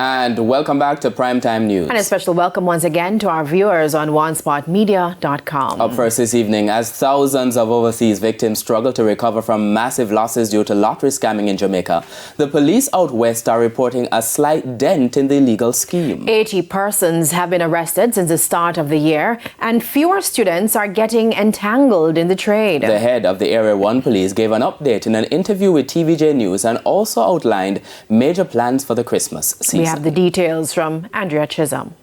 And welcome back to Primetime News. And a special welcome once again to our viewers on onespotmedia.com. Up first this evening, as thousands of overseas victims struggle to recover from massive losses due to lottery scamming in Jamaica, the police out west are reporting a slight dent in the illegal scheme. 80 persons have been arrested since the start of the year, and fewer students are getting entangled in the trade. The head of the Area 1 Police gave an update in an interview with TVJ News and also outlined major plans for the Christmas season. We have the details from Andrea Chisholm.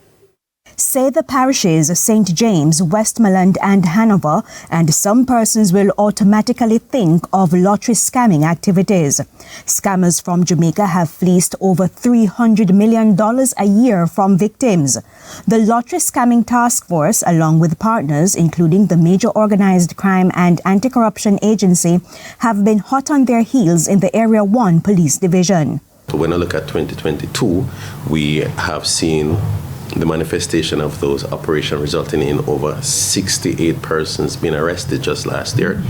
Say the parishes St. James, Westmoreland and Hanover, and some persons will automatically think of lottery scamming activities. Scammers from Jamaica have fleeced over $300 million a year from victims. The Lottery Scamming Task Force, along with partners including the Major Organized Crime and Anti-Corruption Agency, have been hot on their heels in the Area 1 Police Division. When I look at 2022, we have seen the manifestation of those operations resulting in over 68 persons being arrested just last year.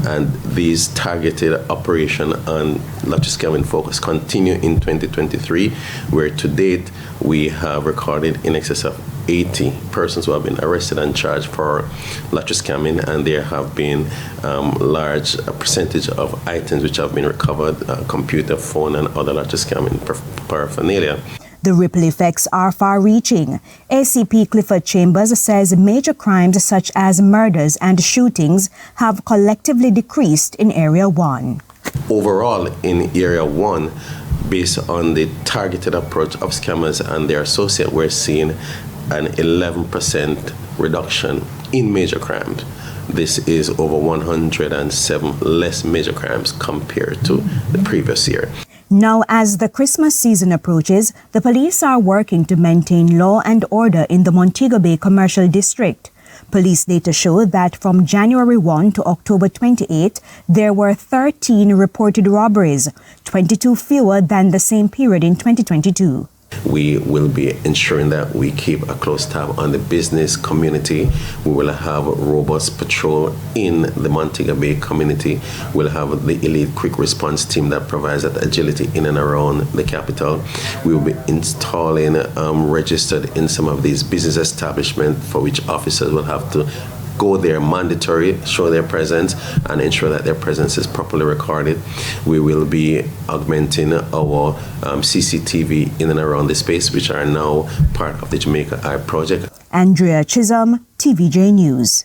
And these targeted operation on lottery scamming focus continue in 2023, where to date we have recorded in excess of 80 persons who have been arrested and charged for lottery scamming, and there have been large percentage of items which have been recovered, computer, phone, and other lottery scamming paraphernalia. The ripple effects are far-reaching. ACP Clifford Chambers says major crimes such as murders and shootings have collectively decreased in Area 1. Overall, in Area 1, based on the targeted approach of scammers and their associates, we're seeing an 11% reduction in major crimes. This is over 107 less major crimes compared to the previous year. Now, as the Christmas season approaches, the police are working to maintain law and order in the Montego Bay Commercial District. Police data show that from January 1 to October 28, there were 13 reported robberies, 22 fewer than the same period in 2022. We will be ensuring that we keep a close tab on the business community. We will have robust patrol in the Montego Bay community. We'll have the elite quick response team that provides that agility in and around the capital. We will be installing registered in some of these business establishments for which officers will have to go there mandatory, show their presence, and ensure that their presence is properly recorded. We will be augmenting our CCTV in and around the space, which are now part of the Jamaica Eye Project. Andrea Chisholm, TVJ News.